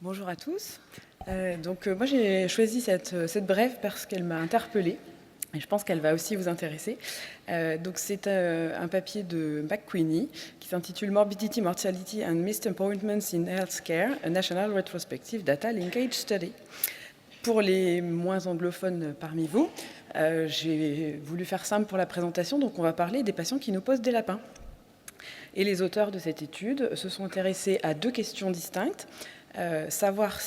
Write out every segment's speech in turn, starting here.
Bonjour à tous. Moi j'ai choisi cette brève parce qu'elle m'a interpellée et je pense qu'elle va aussi vous intéresser. C'est un papier de McQueenie qui s'intitule Morbidity, Mortality and Missed Appointments in Healthcare, a National Retrospective Data Linkage Study. Pour les moins anglophones parmi vous, j'ai voulu faire simple pour la présentation, donc on va parler des patients qui nous posent des lapins. Et les auteurs de cette étude se sont intéressés à deux questions distinctes. Savoir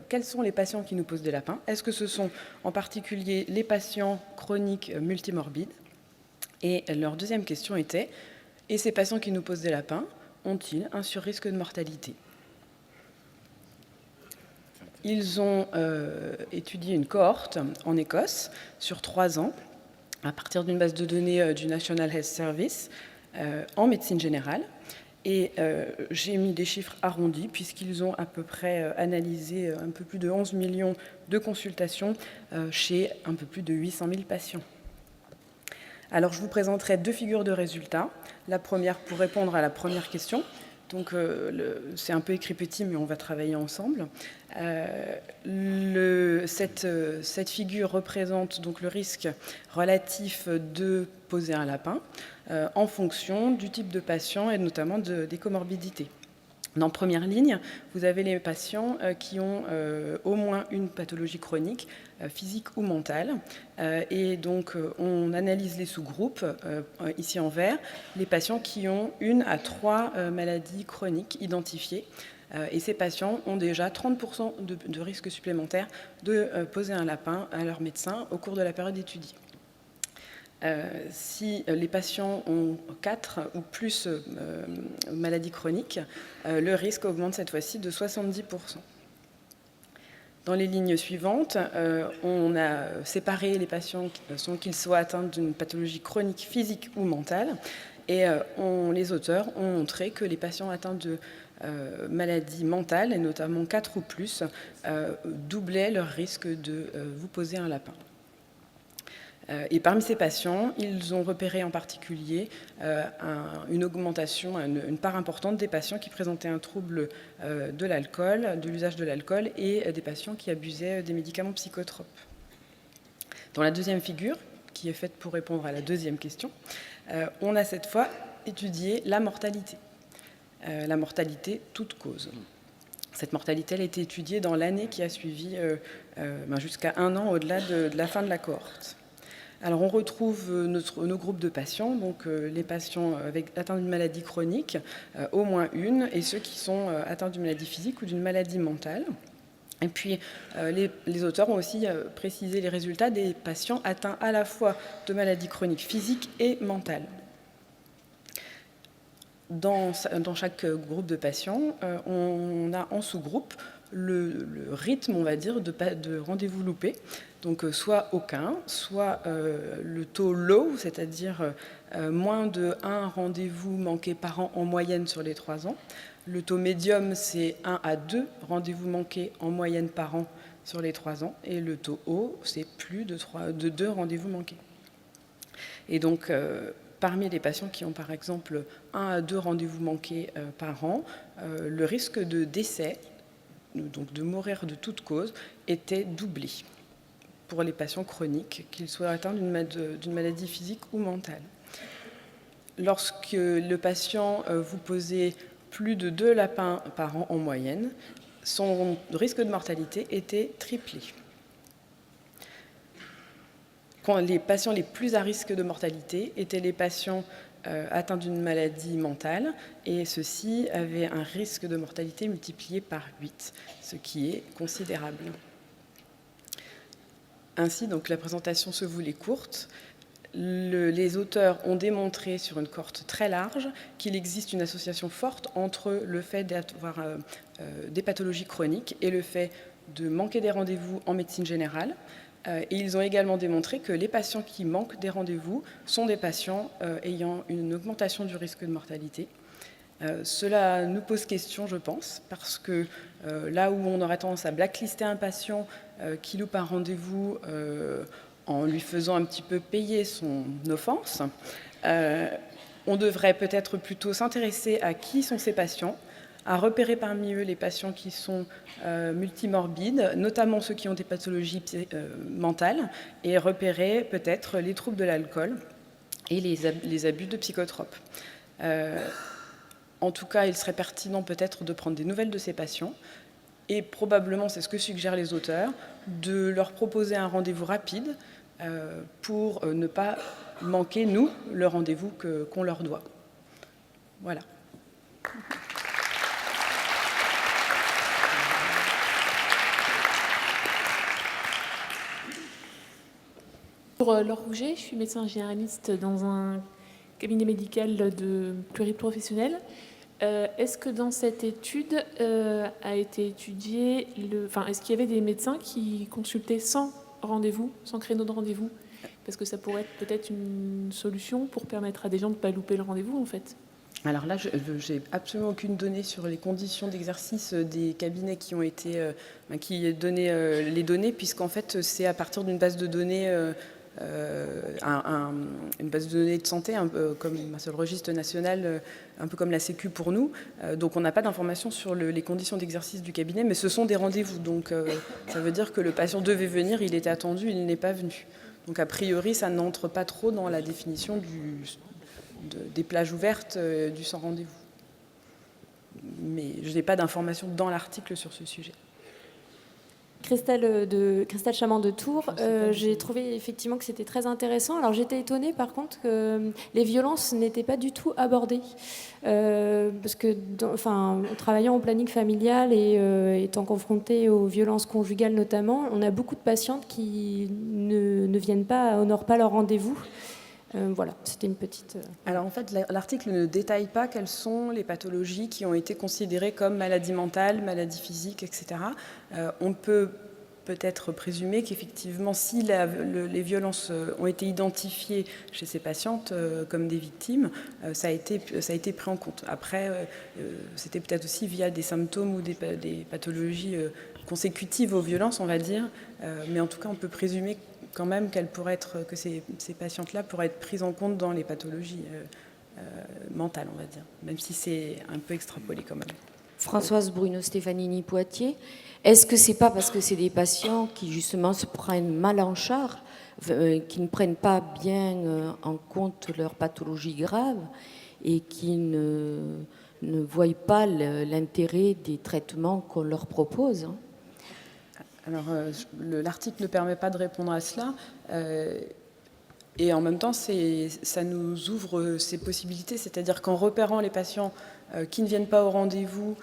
quels sont les patients qui nous posent des lapins. Est-ce que ce sont en particulier les patients chroniques multimorbides? Et leur deuxième question était, et ces patients qui nous posent des lapins ont-ils un surrisque de mortalité? Ils ont étudié une cohorte en Écosse sur 3 ans, à partir d'une base de données du National Health Service, en médecine générale. Et j'ai mis des chiffres arrondis puisqu'ils ont à peu près analysé un peu plus de 11 millions de consultations chez un peu plus de 800 000 patients. Alors je vous présenterai deux figures de résultats. La première pour répondre à la première question. Donc c'est un peu écrit petit, mais on va travailler ensemble. Cette figure représente donc le risque relatif de poser un lapin en fonction du type de patient et notamment des comorbidités. En première ligne, vous avez les patients qui ont au moins une pathologie chronique, physique ou mentale. Et donc, on analyse les sous-groupes, ici en vert, les patients qui ont 1 à 3 maladies chroniques identifiées. Et ces patients ont déjà 30% de risque supplémentaire de poser un lapin à leur médecin au cours de la période étudiée. Si les patients ont 4 ou plus maladies chroniques, le risque augmente cette fois-ci de 70%. Dans les lignes suivantes, on a séparé les patients sans qu'ils soient atteints d'une pathologie chronique physique ou mentale, et les auteurs ont montré que les patients atteints de maladies mentales, et notamment 4 ou plus, doublaient leur risque de vous poser un lapin. Et parmi ces patients, ils ont repéré en particulier une augmentation, une part importante des patients qui présentaient un trouble de l'alcool, de l'usage de l'alcool, et des patients qui abusaient des médicaments psychotropes. Dans la deuxième figure, qui est faite pour répondre à la deuxième question, on a cette fois étudié la mortalité. La mortalité toute cause. Cette mortalité elle a été étudiée dans l'année qui a suivi, jusqu'à 1 an au-delà de la fin de la cohorte. Alors on retrouve nos groupes de patients, donc les patients atteints d'une maladie chronique, au moins une, et ceux qui sont atteints d'une maladie physique ou d'une maladie mentale. Et puis les auteurs ont aussi précisé les résultats des patients atteints à la fois de maladies chroniques physiques et mentales. Dans chaque groupe de patients, on a en sous-groupe le rythme, on va dire, de rendez-vous loupés. Donc soit aucun, soit le taux low, c'est-à-dire moins de 1 rendez-vous manqué par an en moyenne sur les 3 ans. Le taux médium, c'est 1 à 2 rendez-vous manqués en moyenne par an sur les 3 ans. Et le taux haut, c'est plus de 2 rendez-vous manqués. Et donc, parmi les patients qui ont par exemple 1 à 2 rendez-vous manqués par an, le risque de décès, donc de mourir de toute cause, était doublé pour les patients chroniques, qu'ils soient atteints d'une maladie physique ou mentale. Lorsque le patient vous posait plus de 2 lapins par an en moyenne, son risque de mortalité était triplé. Les patients les plus à risque de mortalité étaient les patients atteints d'une maladie mentale, et ceux-ci avaient un risque de mortalité multiplié par 8, ce qui est considérable. Ainsi, donc, la présentation se voulait courte. Les auteurs ont démontré sur une cohorte très large qu'il existe une association forte entre le fait d'avoir des pathologies chroniques et le fait de manquer des rendez-vous en médecine générale. Et ils ont également démontré que les patients qui manquent des rendez-vous sont des patients ayant une augmentation du risque de mortalité. Cela nous pose question, je pense, parce que là où on aurait tendance à blacklister un patient qui loupe un rendez-vous en lui faisant un petit peu payer son offense, on devrait peut-être plutôt s'intéresser à qui sont ces patients, à repérer parmi eux les patients qui sont multimorbides, notamment ceux qui ont des pathologies mentales, et repérer peut-être les troubles de l'alcool et les abus de psychotropes. En tout cas, il serait pertinent peut-être de prendre des nouvelles de ces patients, et probablement, c'est ce que suggèrent les auteurs, de leur proposer un rendez-vous rapide pour ne pas manquer, nous, le rendez-vous qu'on leur doit. Voilà. Pour Laure Rouget, je suis médecin généraliste dans un cabinet médical de pluriprofessionnel. Est-ce que dans cette étude a été étudié, est-ce qu'il y avait des médecins qui consultaient sans rendez-vous, sans créneau de rendez-vous? Parce que ça pourrait être peut-être une solution pour permettre à des gens de ne pas louper le rendez-vous, en fait. Alors là, je n'ai absolument aucune donnée sur les conditions d'exercice des cabinets qui ont été qui donnaient les données, puisqu'en fait, c'est à partir d'une base de données, une base de données de santé, un peu comme sur le registre national, un peu comme la Sécu pour nous. Donc on n'a pas d'informations sur les conditions d'exercice du cabinet, mais ce sont des rendez-vous. Donc ça veut dire que le patient devait venir, il était attendu, il n'est pas venu. Donc a priori, ça n'entre pas trop dans la définition des plages ouvertes du sans rendez-vous. Mais je n'ai pas d'informations dans l'article sur ce sujet. Christelle Chamand de Tours, j'ai trouvé effectivement que c'était très intéressant. Alors j'étais étonnée par contre que les violences n'étaient pas du tout abordées. Parce que en travaillant au planning familial et étant confrontée aux violences conjugales notamment, on a beaucoup de patientes qui ne viennent pas, honorent pas leur rendez-vous. Voilà, c'était une petite... Alors en fait, l'article ne détaille pas quelles sont les pathologies qui ont été considérées comme maladies mentales, maladies physiques, etc. On peut peut-être présumer qu'effectivement, si les violences ont été identifiées chez ces patientes comme des victimes, ça a été pris en compte. Après, c'était peut-être aussi via des symptômes ou des pathologies consécutives aux violences, on va dire. Mais en tout cas, on peut présumer quand même que ces patientes-là pourraient être prises en compte dans les pathologies mentales, on va dire, même si c'est un peu extrapolé quand même. Françoise Bruno-Stefanini Poitiers, est-ce que c'est pas parce que c'est des patients qui justement se prennent mal en charge, qui ne prennent pas bien en compte leurs pathologies graves et qui ne voient pas l'intérêt des traitements qu'on leur propose, hein? Alors, l'article ne permet pas de répondre à cela. Et en même temps, ça nous ouvre ces possibilités, c'est-à-dire qu'en repérant les patients qui ne viennent pas au rendez-vous,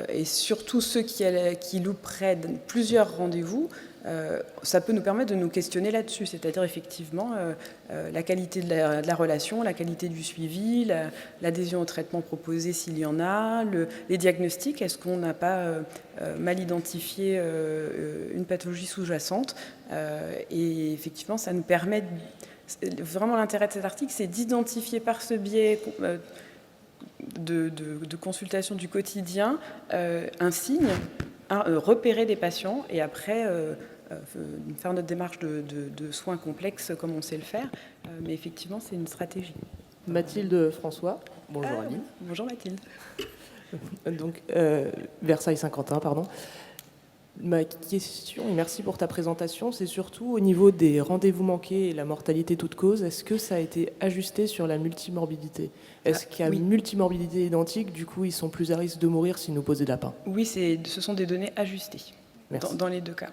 et surtout ceux qui louperaient plusieurs rendez-vous, ça peut nous permettre de nous questionner là-dessus, c'est-à-dire effectivement la qualité de la relation, la qualité du suivi, l'adhésion au traitement proposé s'il y en a, les diagnostics, est-ce qu'on n'a pas mal identifié une pathologie sous-jacente, et effectivement ça nous permet, vraiment l'intérêt de cet article, c'est d'identifier par ce biais de consultation du quotidien un signe, repérer des patients et après faire notre démarche de soins complexes comme on sait le faire. Mais effectivement, c'est une stratégie. Mathilde François. Bonjour Aline. Bonjour Mathilde. Donc, Versailles Saint-Quentin, pardon. Ma question, et merci pour ta présentation, c'est surtout au niveau des rendez-vous manqués et la mortalité toute cause, est-ce que ça a été ajusté sur la multimorbidité? Est-ce qu'il y a une multimorbidité identique, du coup ils sont plus à risque de mourir s'ils nous posent des lapins? Oui, ce sont des données ajustées dans les deux cas.